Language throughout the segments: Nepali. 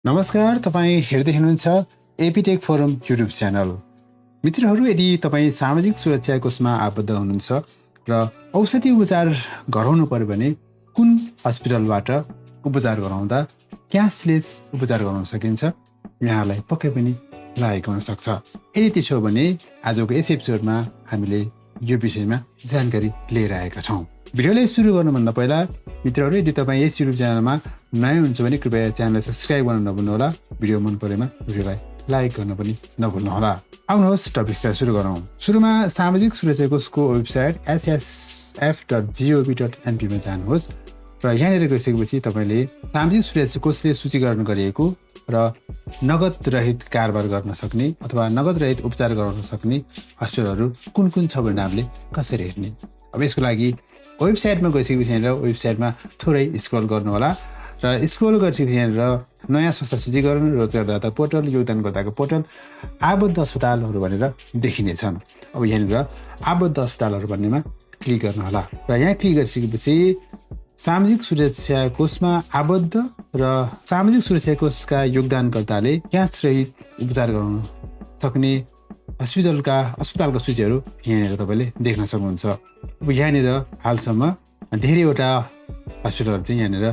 नमस्कार, तपाईँ हेर्दै हुनुहुन्छ aptech फोरम युट्युब च्यानल। मित्रहरू, यदि तपाईँ सामाजिक सुरक्षा कोषमा आबद्ध हुनुहुन्छ र औषधि उपचार गराउनु पर्यो भने कुन अस्पतालबाट उपचार गराउँदा क्यासलेस उपचार गराउन सकिन्छ, यहाँलाई पक्कै पनि लागेको हुन सक्छ। यदि त्यसो भने आजको यस एपिसोडमा हामीले यो विषयमा जानकारी लिएर आएका छौँ। भिडियोलाई सुरु गर्नुभन्दा पहिला मित्रहरू, यदि तपाईँ यस युट्युब च्यानलमा नयाँ हुनुहुन्छ भने कृपया च्यानललाई सब्सक्राइब गर्न नभुल्नुहोला। भिडियो मन परेमा भिडियोलाई लाइक गर्न पनि नभुल्नुहोला। आउनुहोस् टपिकलाई सुरु गरौँ। सुरुमा सामाजिक सुरक्षा कोषको वेबसाइट ssf.gov.np मा जानुहोस् र यहाँनिर गइसकेपछि तपाईँले सामाजिक सुरक्षा कोषले सूचीकरण गरिएको र नगद रहित कारोबार गर्न सक्ने अथवा नगद रहित उपचार गराउन सक्ने हस्पिटलहरू कुन कुन छ भन्ने हामीले कसरी हेर्ने। अब यसको लागि वेबसाइटमा गइसकेपछि यहाँनिर वेबसाइटमा थोरै स्क्रोल गर्नुहोला र स्क्रोल गरिसकेपछि यहाँनिर नयाँ संस्था सूचीकरण, रोजगारदाता पोर्टल, योगदानकर्ताको पोर्टल, आबद्ध अस्पतालहरू भनेर देखिनेछन्। अब यहाँनिर आबद्ध अस्पतालहरू भन्नेमा क्लिक गर्नुहोला र यहाँ क्लिक गरिसकेपछि सामाजिक सुरक्षा कोषमा आबद्ध र सामाजिक सुरक्षा कोषका योगदानकर्ताले क्यास रहित उपचार गराउन सक्ने अस्पतालको सूचीहरू यहाँनिर तपाईँले देख्न सक्नुहुन्छ। अब यहाँनिर हालसम्म धेरैवटा हस्पिटलहरू चाहिँ यहाँनिर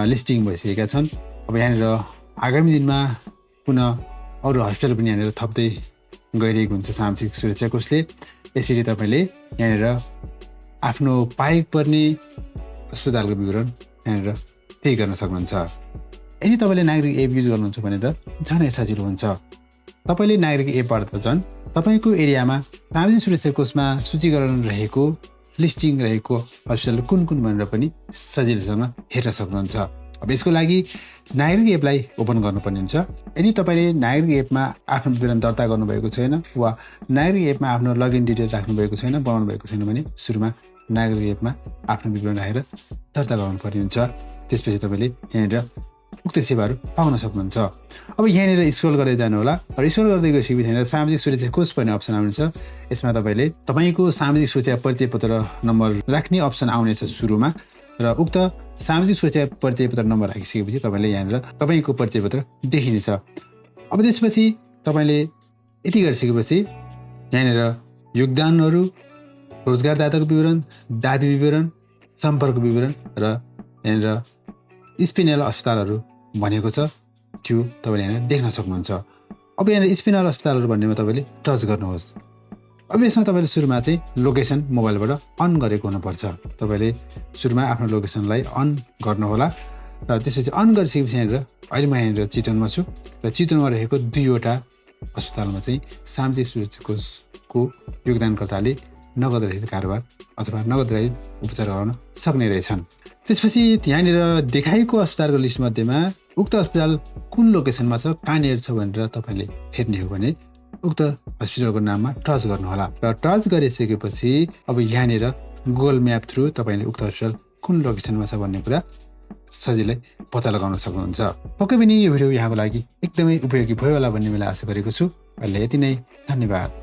लिस्टिङ भइसकेका छन्। अब यहाँनिर आगामी दिनमा पुनः अरू हस्पिटल पनि यहाँनिर थप्दै गइरहेको हुन्छ सामाजिक सुरक्षा कोषले। यसरी तपाईँले यहाँनिर आफ्नो पाएको पर्ने अस्पतालको विवरण यहाँनिर त्यही गर्न सक्नुहुन्छ। यदि तपाईँले नागरिक एप युज गर्नुहुन्छ भने त झनै सजिलो हुन्छ। तपाईँले नागरिक एपबाट त झन् तपाईँको एरियामा सामाजिक सुरक्षा कोषमा सूचीकरण रहेको लिस्टिङ रहेको हस्पिटल कुन कुन भनेर पनि सजिलोसँग हेर्न सक्नुहुन्छ। अब यसको लागि नागरिक एपलाई ओपन गर्नुपर्ने हुन्छ। यदि तपाईँले नागरिक एपमा आफ्नो विवरण दर्ता गर्नुभएको छैन वा नागरिक एपमा आफ्नो लगइन डिटेल राख्नुभएको छैन, बनाउनु भएको छैन भने सुरुमा नागरिक एपमा आफ्नो विवरण राखेर दर्ता गर्नुपर्ने हुन्छ। त्यसपछि तपाईँले यहाँनिर उक्त सेवाहरू पाउन सक्नुहुन्छ। अब यहाँनिर स्क्रोल गर्दै जानुहोला र स्क्रोल गर्दै गइसकेपछि यहाँनिर सामाजिक सुरक्षा कोष भन्ने अप्सन आउनेछ। यसमा तपाईँले तपाईँको सामाजिक सुरक्षा परिचय पत्र नम्बर राख्ने अप्सन आउनेछ सुरुमा र उक्त सामाजिक सुरक्षा परिचय पत्र नम्बर राखिसकेपछि तपाईँले यहाँनिर तपाईँको परिचय पत्र देखिनेछ। अब त्यसपछि तपाईँले यति गरिसकेपछि यहाँनिर योगदानहरू, रोजगारदाताको विवरण, दाबी विवरण, सम्पर्क विवरण र यहाँनिर स्पिनल अस्पतालहरू भनेको छ, त्यो तपाईँले यहाँनिर देख्न सक्नुहुन्छ। अब यहाँनिर स्पिनल अस्पतालहरू भन्नेमा तपाईँले टच गर्नुहोस्। अब यसमा तपाईँले सुरुमा चाहिँ लोकेसन मोबाइलबाट अन गरेको हुनुपर्छ। तपाईँले सुरुमा आफ्नो लोकेसनलाई अन गर्नुहोला र त्यसपछि अन गरिसकेपछि यहाँनिर अहिले म यहाँनिर चितवनमा छु र चितवनमा रहेको 2वटा अस्पतालमा चाहिँ सामाजिक सुरक्षा कोषको योगदानकर्ताले नगद रहित कारोबार अथवा नगद रहित उपचार गराउन सक्ने रहेछन्। त्यसपछि यहाँनिर देखाएको अस्पतालको लिस्टमध्येमा उक्त अस्पताल कुन लोकेसनमा छ, कहाँनिर छ भनेर तपाईँले हेर्ने हो भने उक्त हस्पिटलको नाममा टच गर्नुहोला र टच गरिसकेपछि अब यहाँनिर गुगल म्याप थ्रु तपाईँले उक्त हस्पिटल कुन लोकेसनमा छ भन्ने कुरा सजिलै पत्ता लगाउन सक्नुहुन्छ। पक्कै पनि यो भिडियो यहाँको लागि एकदमै उपयोगी भयो होला भन्ने मैले आशा गरेको छु। अहिले यति नै, धन्यवाद।